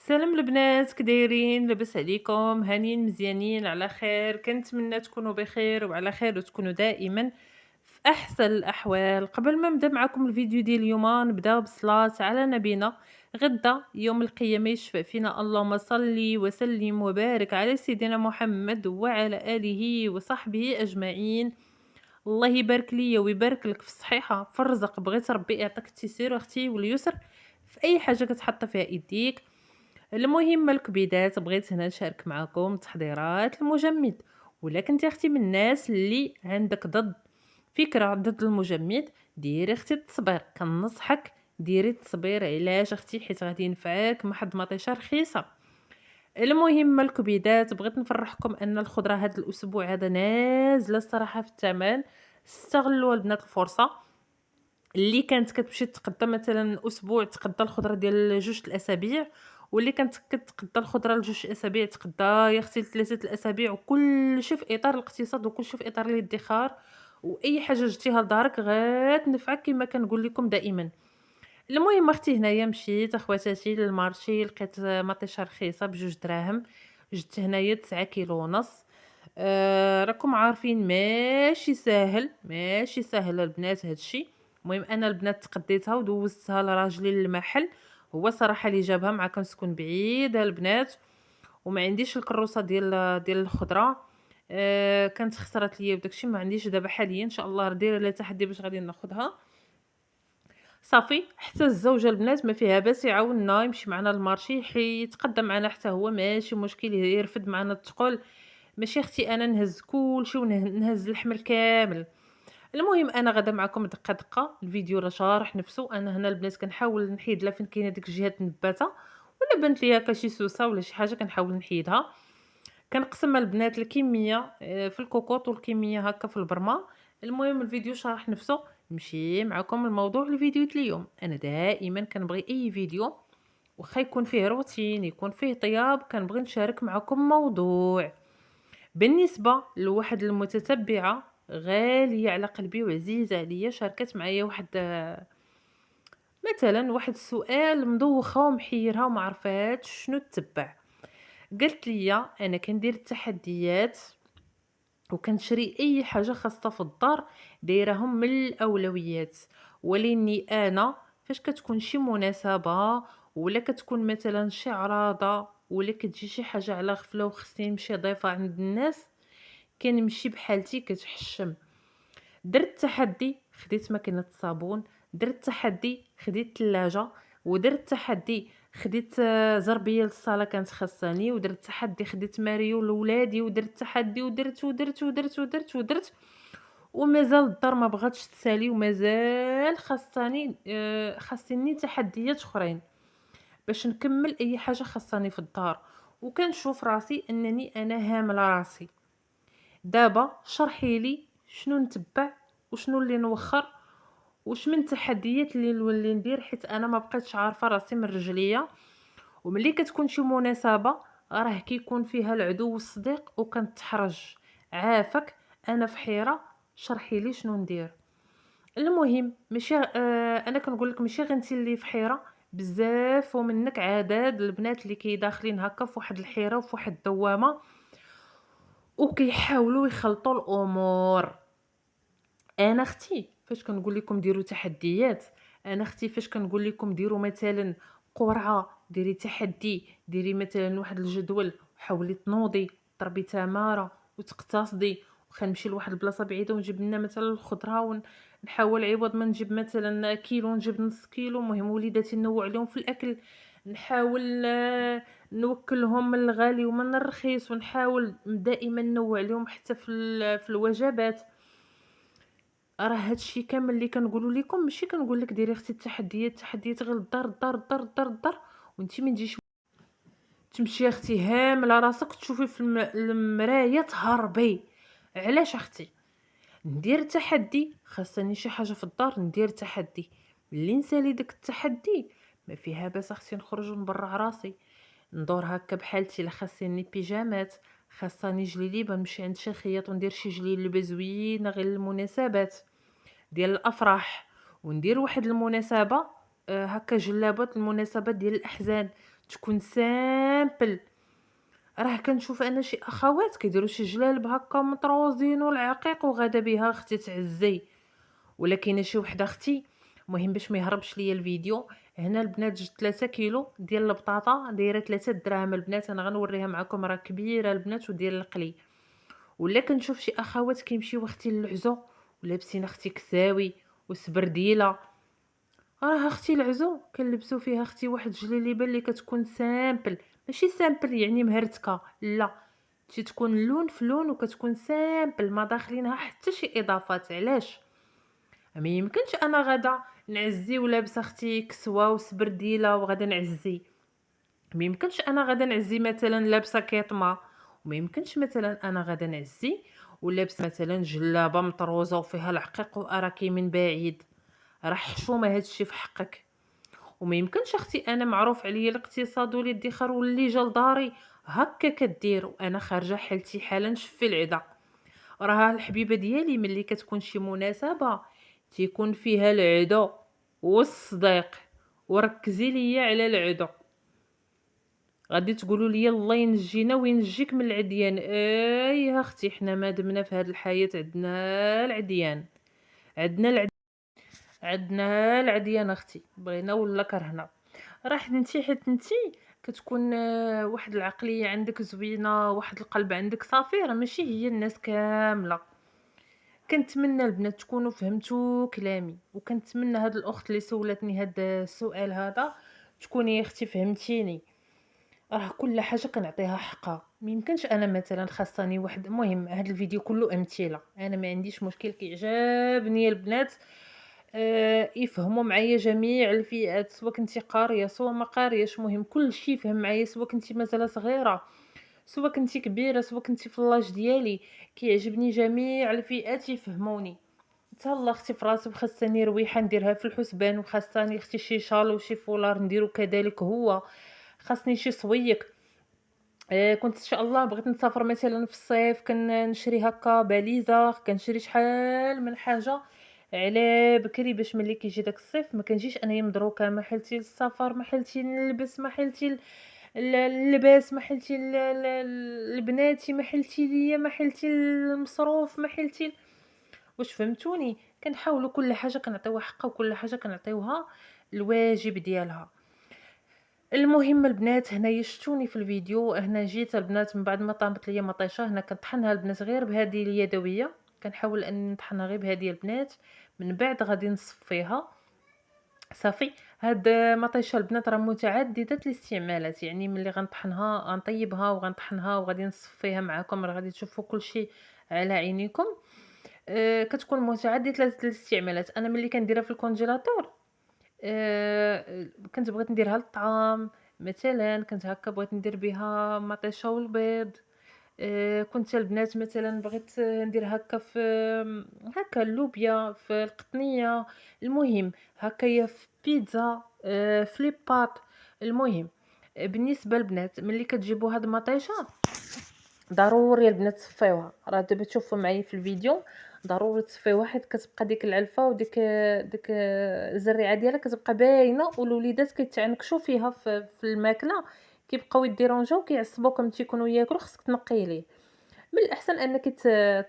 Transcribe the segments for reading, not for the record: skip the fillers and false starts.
سلام البنات، كدايرين؟ لاباس عليكم؟ هانيين مزيانين على خير؟ كنتمنى تكونوا بخير وعلى خير وتكونوا دائما في احسن الاحوال. قبل ما نبدا معكم الفيديو ديال اليوم نبدا بالصلاه على نبينا. غدا يوم القيامه يشفع فينا، اللهم صل وسلم وبارك على سيدنا محمد وعلى اله وصحبه اجمعين. الله يبارك ليا ويبارك لك في الصحيحه، في الرزق، بغيت ربي يعطيك التيسير اختي واليسر في اي حاجه كتحط فيها ايديك. المهم الكبيدات، بغيت هنا نشارك معكم تحضيرات المجمد. ولا كنتي اختي من الناس اللي عندك ضد فكرة ضد المجمد، ديري اختي التصبير، كنصحك ديري التصبير. علاش اختي؟ حيت غادي ينفعك محد مطيشه رخيصه. المهم الكبيدات، بغيت نفرحكم ان الخضره هذا الاسبوع هذا نازله الصراحه في الثمن. استغلوا البنات الفرصه. اللي كانت كتمشي تتقدى مثلا اسبوع تقدى الخضره ديال جوج الاسابيع، واللي كانت كتقدى الخضره لجوج اسابيع تقدى يا اختي لثلاثه الاسابيع، وكلشي في اطار الاقتصاد وكلشي في اطار الادخار. واي حاجه جبتيها لدارك غتنفعك كما كنقول لكم دائما. المهم اختي، هنايا مشيت اخواتاتي للمارشي، لقيت مطيشه رخيصه بجوج دراهم. جبت هنايا 9 كيلو ونص. راكم عارفين ماشي ساهل البنات هادشي. المهم انا البنات تقديتها ودوزتها لراجلي للمحل. هو صراحه اللي جابها، مع كنسكن بعيد البنات وما عنديش الكروسه ديال الخضره. كانت خسرت ليا وداكشي، ما عنديش دابا حاليا. ان شاء الله دايره لها تحدي باش غادي ناخذها. صافي حتى الزوجه البنات ما فيها باس يعاوننا يمشي معنا للمارشي، يتقدم معنا حتى هو ماشي مشكل، يرفد معنا الثقل. ماشي اختي انا نهز كلشي ونهز الحمل كامل. المهم انا غدا معكم دقه دقه، الفيديو راه شارح نفسه. انا هنا البنات كنحاول نحيد لها فين كاينه ديك الجهات النباته، ولا بانت ليا هكا شي سوسه ولا شي حاجه كنحاول نحيدها. كنقسم البنات الكميه في الكوكوط والكميه هكا في البرمه. المهم الفيديو شرح نفسه. نمشي معكم الموضوع الفيديو ديال اليوم. انا دائما كنبغي اي فيديو واخا يكون فيه روتين يكون فيه طياب، كنبغي نشارك معكم موضوع. بالنسبه لواحد المتتبعه غاليه على قلبي وعزيزه عليا، شاركت معايا واحد مثلا واحد السؤال مدوخه ومحيرها وما عرفاتش شنو تتبع. قالت لي انا كندير التحديات وكنشري اي حاجه خاصه في الدار، دايرهم من الاولويات. ولاني انا فاش كتكون شي مناسبه ولا كتكون مثلا شي عراضه ولا كتجي شي حاجه على غفله وخصني نمشي ضيفه عند الناس، كنمشي بحالتي كتحشم. درت تحدي، خديت ماكينه الصابون. درت تحدي، خديت ثلاجه. ودرت تحدي، خديت زربيه للصاله كانت خاصاني. ودرت تحدي، خديت ماريو لولادي. ودرت تحدي ودرت ومازال الدار ما بغاتش تسالي، ومازال خاصني تحديات اخرين باش نكمل اي حاجه خاصاني في الدار. وكنشوف راسي انني انا هامله راسي. دابا شرحي لي شنو نتبع وشنو اللي نوخر، واش من تحديات اللي نولي ندير، حيت انا ما بقيتش عارفه راسي من رجليا. وملي كتكون شي مناسبه راه كيكون فيها العدو والصديق وكنتحرج. عافاك، انا في حيره، شرحي لي شنو ندير. المهم ماشي انا كنقول لك ماشي غير انت اللي في حيره، بزاف ومنك عدد البنات اللي كيداخلين هكا في واحد الحيره وفي واحد الدوامه وكيحاولوا يخلطوا الامور. انا اختي فاش كنقول لكم ديروا تحديات، انا اختي فاش كنقول لكم ديروا مثلا قرعه، ديري تحدي، ديري مثلا واحد الجدول وحاولي تنوضي، ضربي تماره وتقتصدي. وخا نمشي لواحد البلاصه بعيده ونجيب لنا مثلا الخضره ونحاول عوض ما نجيب مثلا كيلو نجيب نص كيلو. المهم وليداتي نوع لهم في الاكل، نحاول نوكلهم من الغالي ومن الرخيص، ونحاول دائما نوع لهم حتى في الوجبات. راه هادشي كامل اللي كنقولوا لكم ماشي كنقول لك ديري اختي التحديات غير الدار وانتي ما تجيش تمشي اختي هامله راسك تشوفي في المرايه تهربي. علاش اختي؟ ندير تحدي، خاصني شي حاجه في الدار ندير تحدي. ملي نسالي داك التحدي ما فيها باس اختي نخرج ونبرع راسي، ندور هكا بحالتي. لا خاصني بيجامات، خاصني جليليبه، نمشي عند شي خياط وندير شي جليلبه زوينه غير للمناسبات ديال الافراح. وندير واحد المناسبه هكا جلابات المناسبات ديال الاحزان، تكون سامبل. راه كنشوف انا شي اخوات كيديروا شي جلالب هكا مطروزين والعقيق وغادا بها اختي تعزي. ولا كاينه شي وحده اختي، المهم باش ما يهربش ليا الفيديو، هنا البنات جبت 3 كيلو ديال البطاطا دايره 3 دراهم البنات، انا غنوريها معكم راه كبيره البنات وديال القلي. ولا كنشوف شي اخوات كيمشيو اختي للعزو ولابسين اختي كساوي وسبرديله. راه اختي العزو كنلبسو فيها اختي واحد الجليبه اللي كتكون سامبل، ماشي سامبل يعني مهرتكه، لا، تكون لون في لون وكتكون سامبل ما داخلينها حتى شي اضافات. علاش؟ ما يمكنش انا غدا نعزي ولابسه اختي كسوه وسبرديله وغدا نعزي. ما يمكنش انا غدا نعزي مثلا لابسه كيطمه، وما يمكنش مثلا انا غدا نعزي ولابسه مثلا جلابه مطروزه وفيها العقيق واراكي من بعيد. راه حشومه هادشي في حقك. وما يمكنش اختي انا معروف عليا الاقتصاد والادخار واللي جا لداري هكا كدير وانا خارجه حالتي حالا نشفي العدا. راه الحبيبه ديالي ملي كتكون شي مناسبه تيكون فيها العدا والصديق، وركزي ليا على العدا. غادي تقولوا لي الله ينجينا وينجيك من العديان، اي اختي حنا ما دمنا في هذه الحياه عندنا العديان، عندنا عندنا العديان اختي، بغينا ولا كرهنا. راه انتي حيت انتي كتكون واحد العقليه عندك زوينه، واحد القلب عندك صافي، راه ماشي هي الناس كامله. كنتمنى البنات تكونوا فهمتوا كلامي، وكنتمنى هاد الاخت اللي سولتني هاد السؤال هذا تكوني اختي فهمتيني. راه كل حاجه كنعطيها حقها. ما يمكنش انا مثلا خاصني واحد، المهم هاد الفيديو كله امثله، انا ما عنديش مشكل، كيعجبني البنات يفهموا معايا جميع الفئات، سواء كنتي قاريه سواء ما قارياش، المهم كل شيء يفهم معايا، سواء كنتي مازال صغيره سواء كنتي كبيره سواء كنتي في اللاج ديالي. كيعجبني جميع الفئات يفهموني. تهلا اختي في راسي وخاصني رويحه نديرها في الحسبان، وخاصني اختي شي شال وشي فولار نديرو كذلك هو، خاصني شي صويك. كنت ان شاء الله بغيت نسافر مثلا في الصيف كنشري هكا باليزه، كنشري شحال من حاجه على بكري باش ملي كيجي داك الصيف ما كنجيش انايا مدروكه، ما حلتي للسفر ما حلتي نلبس ما حلتي اللباس ما حلتي لبناتي ما حلتي ليا ما حلتي المصروف ما حلتي. واش فهمتوني؟ كنحاولوا كل حاجه كنعطيوها حقها وكل حاجه كنعطيوها الواجب ديالها. المهم البنات هنايا شفتوني في الفيديو، هنا جيت البنات من بعد ما طابت ليا مطيشه، هنا كنطحنها البنات غير بهذه اليدويه، كنحاول ان نطحنها غير بهذه البنات، من بعد غادي نصفيها صافي. هاد مطيشه البنات راه متعدده الاستعمالات، يعني ملي غنطحنها غنطيبها وغنطحنها وغادي نصفيها معكم، راه غادي تشوفوا كل شيء على عينيكم. كتكون متعدده الاستعمالات. انا ملي كنديرها في الكونجيلاتور كنت بغيت نديرها للطعام، مثلا كنت هكا بغيت ندير بها مطيشه والبيض. كنت البنات مثلا بغيت ندير هكا في هكا اللوبيا في القطنيه، المهم هكايا في بيتزا، في لي باط. المهم بالنسبه للبنات ملي كتجيبوا هاد المطيشه ضروري البنات تصفيوها، راه دابا تشوفوا معايا في الفيديو ضروري تصفيوها، حيت كتبقى ديك العلفه وديك الزريعه ديالها كتبقى باينه، والوليدات كيتعنكشوا فيها في الماكله، كيبقاو يديرونجاو كيعصبوكم تيكونوا ياكلوا، خصك تنقي ليه. من الاحسن انك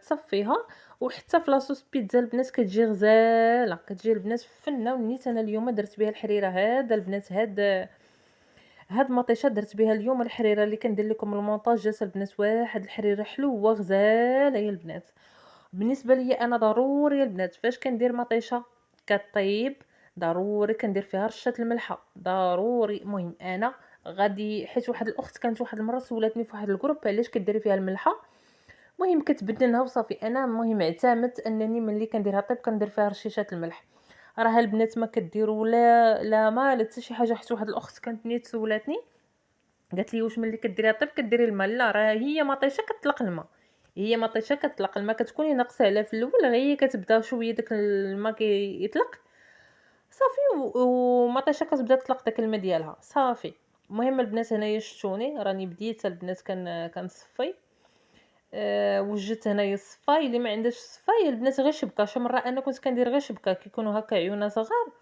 تصفيها. وحتى في لاصوص بيتزا البنات كتجي غزاله، كتجي البنات فنه ونيت. انا اليوم درت بها الحريره هذا البنات، هاد المطيشه درت بها اليوم الحريره اللي كندير لكم المونتاج، جات البنات واحد الحريره حلوه غزاله يا البنات. بالنسبه لي انا ضروري البنات فاش كندير مطيشه كطيب ضروري كندير فيها رشه الملحه ضروري. المهم انا غادي، حيت واحد الاخت كانت واحد المره سولتني في واحد الجروب علاش كديري فيها الملحه، المهم كتبدلنها وصافي. انا المهم اعتمدت انني ملي كنديرها طيب كندير فيها رشيشه الملح. راه البنات ما كديروا لا ما حتى شي حاجه. حتى واحد الاخت كانت نيت سولاتني قالت لي واش ملي كديريها طيب كديري الماء؟ لا، راه هي مطيشه كتطلق الماء، هي مطيشه كتطلق الماء، كتكوني ناقصه عليها في الاول غير كتبدا شويه داك الماء كيطلق صافي، ومطيشه كتبدا تطلق داك الماء ديالها صافي. المهم البنات هنايا شفتوني راني بديت البنات كنصفي. وجدت هنايا الصفاي، اللي ما عندهاش الصفاي البنات غير شبكه. شي مره انا كنت كندير غير شبكه كيكونوا هكا عيونه صغار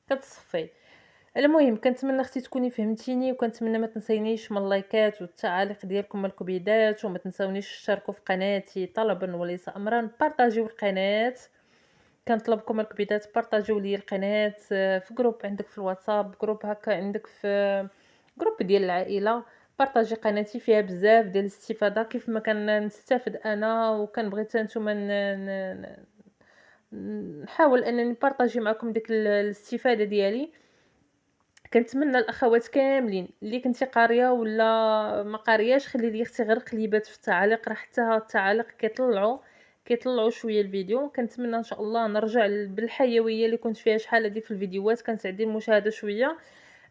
كتصفي. المهم كنتمنى اختي تكوني فهمتيني، وكنتمنى ما تنسينيش من اللايكات والتعاليق ديالكم الكبيدات، وما تنساونيش تشتركوا في قناتي طلبا وليس امرا، بارطاجيو القناه. كنطلبكم الكبيدات بارطاجيو لي القناه في جروب عندك في الواتساب، جروب هكا عندك في جروب ديال العائله. بارطاجي قناتي فيها بزاف ديال الاستفاده كيف ما كنستافد انا، وكنبغي حتى نتوما نحاول انني نبارطاجي معكم ديك الاستفاده ديالي. كنتمنى الاخوات كاملين اللي كنتي قاريه ولا ما قارياش، خلي لي اختي غير قليبات في التعاليق، راه حتى التعاليق كيطلعوا شويه الفيديو. كنتمنى ان شاء الله نرجع بالحيويه اللي كنت فيها شحال هذه في الفيديوهات، كانت عندي المشاهده شويه.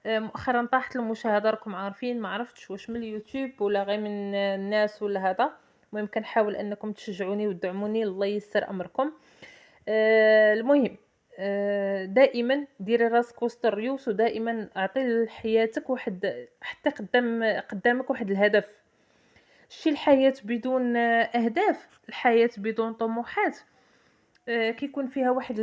مؤخرا طاحت المشاهده، راكم عارفين، ما عرفتش واش من اليوتيوب ولا غير من الناس ولا هذا. المهم كنحاول انكم تشجعوني وتدعموني، الله ييسر امركم. المهم دائما ديري راسك وسط الريوس، ودائما اعطي لحياتك واحد حتى قدامك واحد الهدف. شي الحياة بدون اهداف، الحياة بدون طموحات كيكون فيها واحد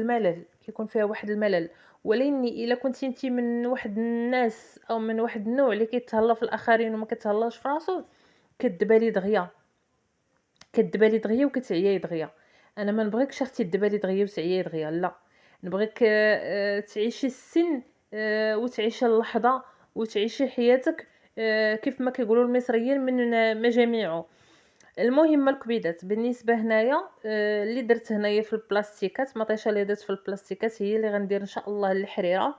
الملل، ولكن الا كنتي انت من واحد الناس او من واحد النوع اللي كيتهلا في الاخرين وما كيتهلاش في راسو، كدبالي دغيا وكتعياي دغيا. انا ما نبغيكش اختي تدبالي دغيا وتعياي دغيا، لا، نبغيك تعيشي السن وتعيشي اللحظه وتعيشي حياتك كيف ما كيقولوا المصريين من مجاميعه. المهم الكبيدات بالنسبه هنايا اللي درت هنايا في البلاستيكات، مطيشه اللي درت في البلاستيكات هي اللي غندير ان شاء الله الحريره.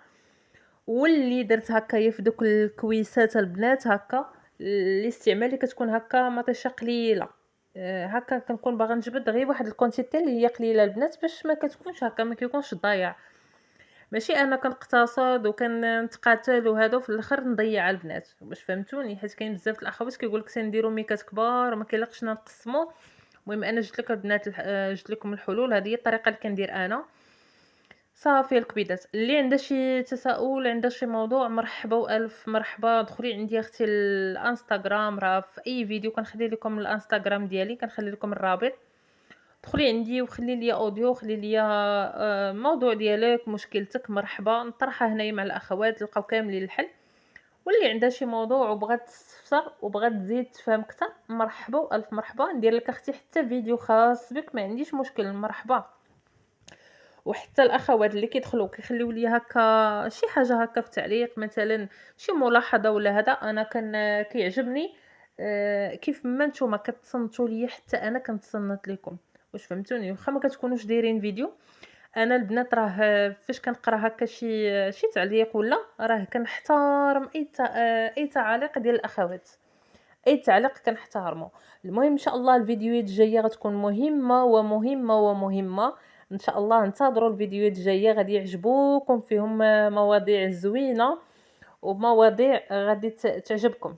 واللي درت هكايا في دوك الكويسات البنات هكا الاستعمال اللي كتكون هكا مطيشه قليله هكا، كنكون باغا نجبد غير واحد الكونتيتي اللي هي قليله البنات، باش ما كتكونش هكا، ما كيكونش ضايع. ماشي انا كنقتصد وكنتقاتل وهذا وفي الاخر نضيع على البنات، باش فهمتوني، حيت كاين بزاف الاخوات كيقولك سنديروا ميكات كبار وما كيلاقش نقسموا. المهم انا جبت لك البنات جبت لكم الحلول، هذه هي الطريقه اللي كندير انا. صافي الكبيدات، اللي عندها شي تساؤل، عندها شي موضوع، مرحبا والف مرحبا. دخلي عندي اختي الانستغرام، راه في اي فيديو كنخلي لكم الانستغرام ديالي، كنخلي لكم الرابط. دخلي عندي وخلي لي اوديو، خلي لي موضوع ديالك، مشكلتك، مرحبا نطرحها هنايا مع الاخوات، نلقاو كاملين الحل. واللي عندها شي موضوع وبغات تستفسر وبغات تزيد تفهم اكثر، مرحبا والف مرحبا، ندير لك اختي حتى فيديو خاص بك، ما عنديش مشكل، مرحبا. وحتى الاخوات اللي كيدخلوا كيخليو لي هكا شي حاجه هكا في تعليق، مثلا شي ملاحظه ولا هذا، انا كيعجبني كيف ما نتوما كتصنتوا لي حتى انا كنتصنت لكم، واش فهمتوني؟ واخا ما كتكونوش دايرين فيديو، انا البنات راه فاش كنقرا هكا شي تعليق ولا راه كنحترم اي تعاليق ديال الاخوات، اي تعليق كنحترمه. المهم ان شاء الله الفيديوهات الجايه غتكون مهمه ومهمه ومهمه، ان شاء الله انتظروا الفيديوهات الجايه، غادي يعجبوكم، فيهم مواضيع زوينه ومواضيع غادي تعجبكم.